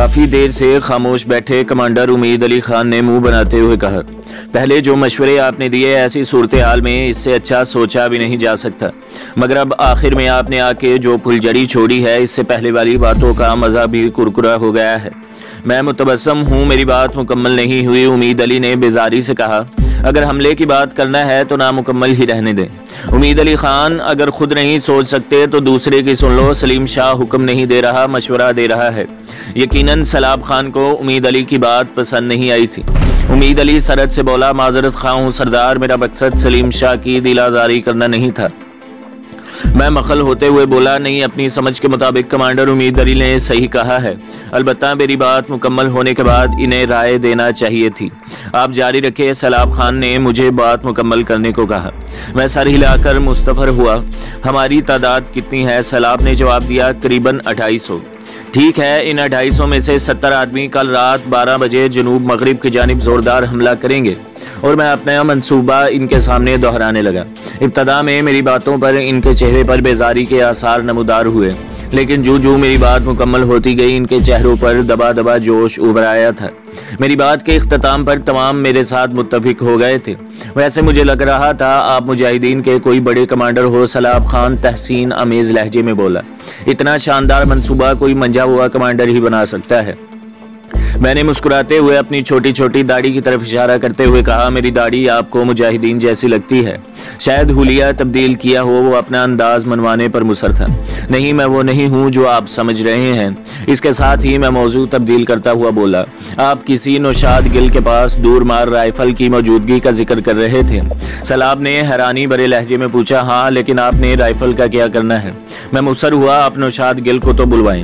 काफ़ी देर से खामोश बैठे कमांडर उम्मीद अली खान ने मुंह बनाते हुए कहा, पहले जो मशवरे आपने दिए ऐसी सूरत हाल में इससे अच्छा सोचा भी नहीं जा सकता, मगर अब आखिर में आपने आके जो फुलझड़ी छोड़ी है इससे पहले वाली बातों का मज़ा भी कुरकुरा हो गया है। मैं मुतबस्सम हूँ, मेरी बात मुकम्मल नहीं हुई। उम्मीद अली ने बेजारी से कहा, अगर हमले की बात करना है तो नामुकम्मल ही रहने दें। उम्मीद अली खान, अगर खुद नहीं सोच सकते तो दूसरे की सुन लो। सलीम शाह हुक्म नहीं दे रहा, मशवरा दे रहा है। यकीनन सलाब खान को उम्मीद अली की बात पसंद नहीं आई थी। उम्मीद अली सरहद से बोला, माजरत खां हूँ सरदार, मेरा मकसद सलीम शाह की दिल आज़ारी करना नहीं था। मैं मखल होते हुए बोला, नहीं, अपनी समझ के मुताबिक कमांडर उम्मीद अली ने सही कहा है, अलबत्ता मेरी बात मुकम्मल होने के बाद इन्हें राय देना चाहिए थी। आप जारी रखे। सलाब खान ने मुझे बात मुकम्मल करने को कहा। मैं सर हिलाकर मुस्तफर हुआ। हमारी तादाद कितनी है? सलाब ने जवाब दिया, करीबन 250। ठीक है, इन 250 में से 70 आदमी कल रात 12 बजे जनूब मगरिब की जानिब जोरदार हमला करेंगे। और मैं अपना मंसूबा इनके सामने दोहराने लगा। इब्तदा में मेरी बातों पर इनके चेहरे पर बेजारी के आसार नमूदार हुए, लेकिन जो मेरी बात मुकम्मल होती गई इनके चेहरों पर दबा दबा जोश उभर आया था। मेरी बात के इख्तिताम पर तमाम मेरे साथ मुत्तफिक हो गए थे। वैसे मुझे लग रहा था आप मुजाहिदीन के कोई बड़े कमांडर हो। सलाब खान तहसीन अमेज लहजे में बोला, इतना शानदार मंसूबा कोई मंजा हुआ कमांडर ही बना सकता है। मैंने मुस्कुराते हुए अपनी छोटी छोटी दाढ़ी की तरफ इशारा करते हुए कहा, मेरी दाढ़ी आपको मुजाहिदीन जैसी लगती है। शायद हुलिया तब्दील किया हो। वो अपना अंदाज मनवाने पर मुसर था। नहीं, मैं वो नहीं हूँ जो आप समझ रहे हैं। इसके साथ ही मैं मौजू तब्दील करता हुआ बोला, आप किसी नौशाद गिल के पास दूर मार राइफल की मौजूदगी का जिक्र कर रहे थे। सलाब ने हैरानी भरे लहजे में पूछा, हाँ, लेकिन आपने राइफल का क्या करना है? मैं मुसर हुआ, आप नौशाद गिल को तो बुलवाएं।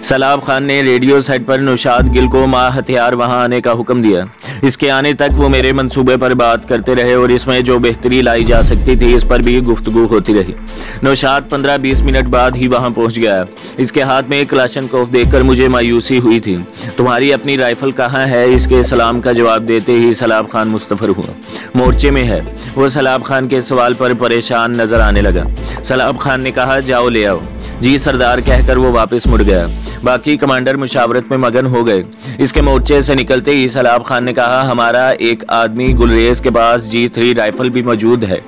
सलाब खान ने रेडियो सेट पर नौशाद गिल को मा हथियार वहां आने का हुक्म दिया। इसके आने तक वो मेरे मंसूबे पर बात करते रहे और इसमें जो बेहतरी लाई जा सकती थी इस पर भी गुफ्तगू होती रही। नौशाद 15-20 मिनट बाद ही वहां पहुंच गया। इसके हाथ में एक क्लाशनकोफ देखकर मुझे मायूसी हुई थी। तुम्हारी अपनी राइफल कहाँ है? इसके सलाम का जवाब देते ही सलाब खान मुस्तफर हुआ। मोर्चे में है। वो सलाब खान के सवाल पर परेशान नजर आने लगा। सलाब खान ने कहा, जाओ ले आओ। जी सरदार कहकर वो वापस मुड़ गया। बाकी कमांडर मुशावरत में मगन हो गए। इसके मोर्चे से निकलते ही सलाब खान ने कहा, हमारा एक आदमी गुलरेज के पास G3 राइफल भी मौजूद है।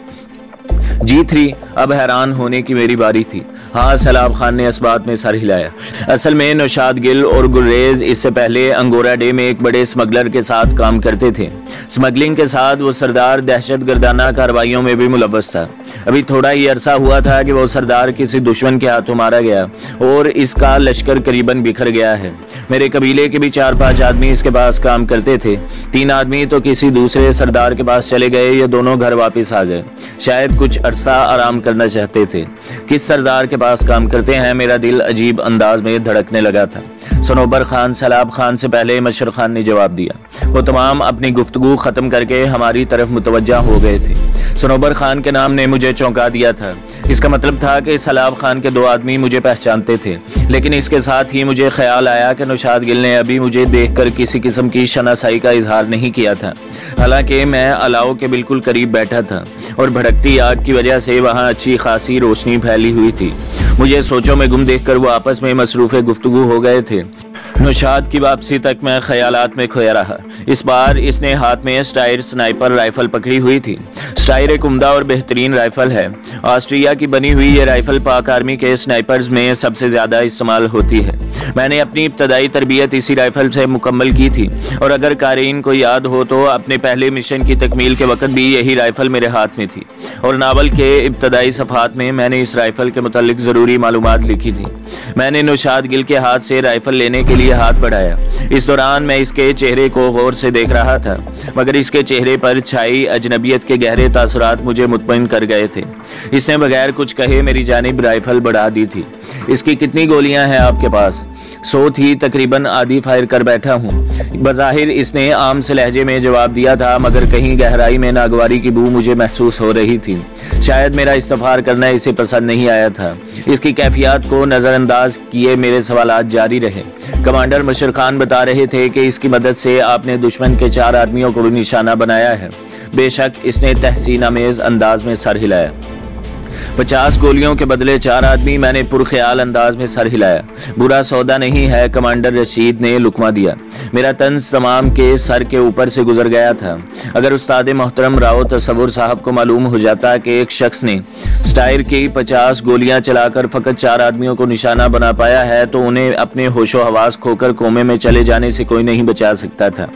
G3? अब हैरान होने की मेरी बारी थी। हाँ, सलाब खान ने इस बात में सर हिलाया। असल में नौशाद गिल और गुलरेज इससे पहले अंगोरा डे में एक बड़े स्मगलर के साथ काम करते थे। स्मगलिंग के साथ वो सरदार दहशत गर्दाना कार्रवाइयों में भी मुलव्वस था। अभी थोड़ा ही अरसा हुआ था कि वो सरदार किसी दुश्मन के हाथों मारा गया और इसका लश्कर करीबन बिखर गया है। मेरे कबीले के भी 4-5 आदमी इसके पास काम करते थे। 3 आदमी तो किसी दूसरे सरदार के पास चले गए, ये दोनों घर वापस आ गए। शायद कुछ अरसा आराम करना चाहते थे। किस सरदार के पास काम करते हैं? मेरा दिल अजीब अंदाज में धड़कने लगा था। सनोबर खान। सलाब खान से पहले मशर खान ने जवाब दिया। वो तमाम अपनी गुफ्तगू खत्म करके हमारी तरफ मुतवज्जा हो गए थे। सनोबर खान के नाम ने मुझे चौंका दिया था। इसका मतलब था कि सलाब खान के 2 आदमी मुझे पहचानते थे, लेकिन इसके साथ ही मुझे ख्याल आया कि नौशाद गिल ने अभी मुझे देखकर किसी किस्म की शनासाई का इजहार नहीं किया था। हालांकि मैं अलाव के बिल्कुल करीब बैठा था और भड़कती आग की वजह से वहां अच्छी खासी रोशनी फैली हुई थी। मुझे सोचों में गुम देखकर वो आपस में मसरूफ़े गुफ्तगू हो गए थे। नौशाद की वापसी तक मैं ख्यालात में खोया रहा। इस बार इसने हाथ में स्टायर स्नाइपर राइफल पकड़ी हुई थी। स्टायर एक उम्दा और बेहतरीन राइफल है। ऑस्ट्रिया की बनी हुई ये राइफल पाक आर्मी के स्नाइपर्स में सबसे ज़्यादा इस्तेमाल होती है। मैंने अपनी इब्तदाई तरबियत इसी राइफल से मुकम्मल की थी और अगर कारीन को याद हो तो अपने पहले मिशन की तकमील के वक्त भी यही राइफल मेरे हाथ में थी और नावल के इब्तदाई सफ़हात में मैंने इस राइफल के मुतालिक ज़रूरी मालूमात लिखी थी। मैंने नौशाद गिल के हाथ से राइफल लेने के लिए हाथ बढ़ाया। इस दौरान मैं इसके चेहरे को गौर से देख रहा था, मगर इसके चेहरे पर छाई अजनबियत के गहरे तासुरात मुझे मुतमईन कर गए थे। इसने बगैर कुछ कहे मेरी जानिब राइफल बढ़ा दी थी। इसकी कितनी गोलियां हैं आपके पास? 100 थी, तकरीबन आधी फायर कर बैठा हूँ। बज़ाहिर इसने आम से लहजे में जवाब दिया था, मगर कहीं गहराई में नागवारी की बू मुझे महसूस हो रही थी। शायद मेरा इस्तफार करना इसे पसंद नहीं आया था। इसकी कैफियत को नज़रअंदाज किए मेरे सवालात जारी रहे। कमांडर मशर खान बता रहे थे कि इसकी मदद से आपने दुश्मन के 4 आदमियों को भी निशाना बनाया है। बेशक, इसने तहसीन अमेज अंदाज में सर हिलाया। 50 गोलियों के बदले 4 आदमी। मैंने पुरख्याल अंदाज में सर हिलाया। बुरा सौदा नहीं है, कमांडर रशीद ने लुकमा दिया। मेरा तंज तमाम के सर के ऊपर से गुजर गया था। अगर उस्ताद मोहतरम राव तसव्वुर साहब को मालूम हो जाता कि एक शख्स ने स्टाइर की 50 गोलियां चलाकर फकत 4 आदमियों को निशाना बना पाया है तो उन्हें अपने होशो हवास खोकर कोमे में चले जाने से कोई नहीं बचा सकता था,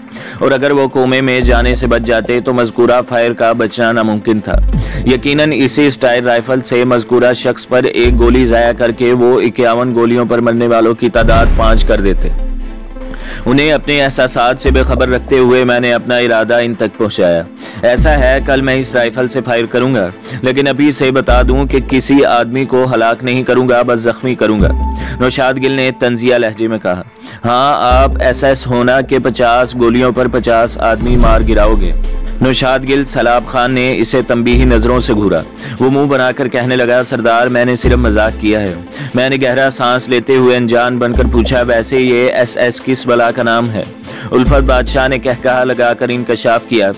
और अगर वो कोमे में जाने से बच जाते तो मज़कूरा फायर का बचना नामुमकिन था। यकीनन इसी स्टाइर राइफल से मज़कूरा शख्स पर एक गोली ज़ाया करके वो 51 गोलियों पर मरने वालों की तादाद 5 कर देते। उन्हें अपने एहसासात से बेखबर रखते हुए मैंने अपना इरादा इन तक पहुंचाया। ऐसा है, कल मैं इस राइफल से फायर करूंगा, लेकिन अभी से बता दूं कि किसी आदमी को हलाक नहीं करूंगा, बस जख्मी करूंगा। नौशाद गिल ने तंजिया लहजे में कहा। हाँ, आप SS होना के 50 गोलियों पर 50 आदमी मार गिराओगे। नौशाद गिल सलाब खान ने इसे तंबीही नजरों से घूरा। वो मुंह बनाकर कहने लगा, सरदार मैंने सिर्फ मजाक किया है। मैंने गहरा सांस लेते हुए अनजान बनकर पूछा, वैसे ये SS किस बला का नाम है? उल्फत बादशाह ने कहकहा लगाकर इंकशाफ किया,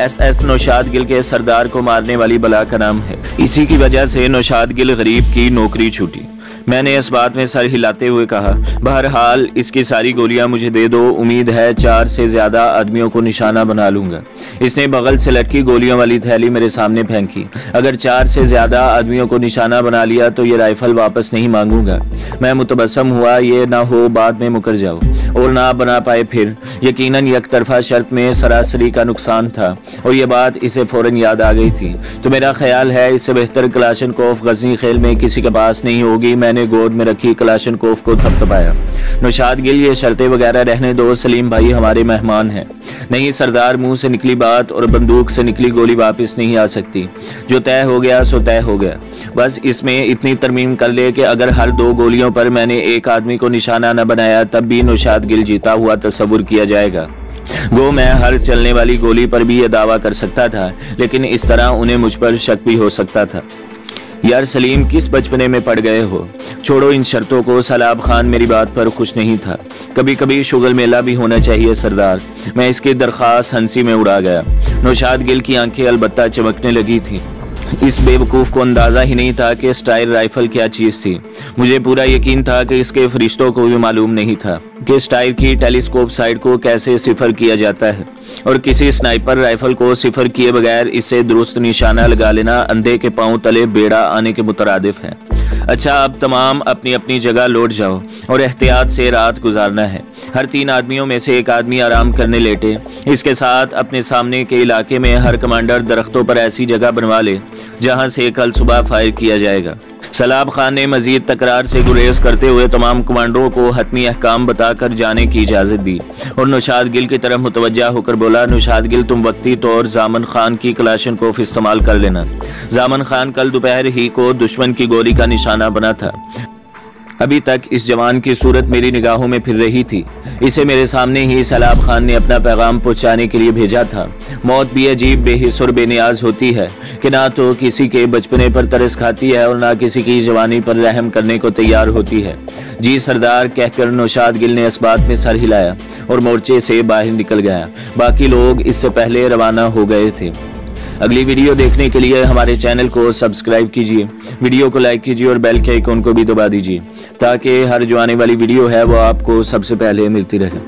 SS नौशाद गिल के सरदार को मारने वाली बला का नाम है। इसी की वजह से नौशाद गिल गरीब की नौकरी छूटी। मैंने इस बात में सर हिलाते हुए कहा, बहरहाल इसकी सारी गोलियां मुझे दे दो, उम्मीद है 4 से ज्यादा आदमियों को निशाना बना लूंगा। इसने बगल से लटकी गोलियों वाली थैली मेरे सामने फेंकी। अगर 4 से ज्यादा आदमियों को निशाना बना लिया तो ये राइफल वापस नहीं मांगूंगा। मैं मुतबस्सम हुआ, ये ना हो बाद में मुकर जाओ और ना बना पाए फिर। यकीनन एक तरफा शर्त में सरासरी का नुकसान था और ये बात इसे फौरन याद आ गई थी। तो मेरा ख्याल है इससे बेहतर कलाशनकोफ गजनी खेल में किसी के पास नहीं होगी। मैंने गोद में रखी कलाशनकोफ को थपथपाया। नौशाद गिल, ये शर्तें वगैरह रहने दो, सलीम भाई हमारे मेहमान हैं। नहीं सरदार, मुंह से निकली बात और बंदूक से निकली गोली वापस नहीं आ सकती। जो तय हो गया सो तय हो गया। बस इसमें इतनी तरमीम कर ले कि अगर हर 2 गोलियों पर मैंने एक आदमी को निशाना न बनाया तब भी नौशाद गिल जीता हुआ तस्वुर किया जाएगा। गो मैं हर चलने वाली गोली पर भी यह दावा कर सकता था, लेकिन इस तरह उन्हें मुझ पर शक भी हो सकता था। यार सलीम, किस बचपने में पड़ गए हो? छोड़ो इन शर्तों को। सलाब खान मेरी बात पर खुश नहीं था। कभी कभी शुगल मेला भी होना चाहिए सरदार। मैं इसकी दरख्वास्त हंसी में उड़ा गया। नौशाद गिल की आंखें अलबत्ता चमकने लगी थी। इस बेवकूफ़ को अंदाज़ा ही नहीं था कि स्टाइर राइफल क्या चीज़ थी। मुझे पूरा यकीन था कि इसके फरिश्तों को भी मालूम नहीं था कि स्टाइर की टेलीस्कोप साइड को कैसे सिफर किया जाता है, और किसी स्नाइपर राइफल को सिफर किए बगैर इसे दुरुस्त निशाना लगा लेना अंधे के पांव तले बेड़ा आने के मुतरादिफ है। अच्छा, अब तमाम अपनी अपनी जगह लौट जाओ और एहतियात से रात गुजारना है। हर 3 आदमियों में से एक आदमी आराम करने लेटे। इसके साथ अपने सामने के इलाके में हर कमांडर दरख्तों पर ऐसी जगह बनवा ले जहां से कल सुबह फायर किया जाएगा। सलाब खान ने मजीद तकरार से गुरेज करते हुए तमाम कमांडरों को हतमी अहकाम बताकर जाने की इजाज़त दी और नौशाद गिल की तरफ मुतवज्जा होकर बोला, नौशाद गिल, तुम वक्ती तौर जामन खान की कलाशनकोफ इस्तेमाल कर लेना। जामन खान कल दोपहर ही को दुश्मन की गोली का निशाना बना था। अभी तक इस जवान की सूरत मेरी निगाहों में फिर रही थी। इसे मेरे सामने ही सलाब खान ने अपना पैगाम पहुंचाने के लिए भेजा था। मौत भी अजीब, बेहिस और बेनियाज होती है कि ना तो किसी के बचपने पर तरस खाती है और ना किसी की जवानी पर रहम करने को तैयार होती है। जी सरदार कहकर नौशाद गिल ने इस बात में सर हिलाया और मोर्चे से बाहर निकल गया। बाकी लोग इससे पहले रवाना हो गए थे। अगली वीडियो देखने के लिए हमारे चैनल को सब्सक्राइब कीजिए, वीडियो को लाइक कीजिए और बेल के आइकन को भी दबा दीजिए ताकि हर जो आने वाली वीडियो है वो आपको सबसे पहले मिलती रहे।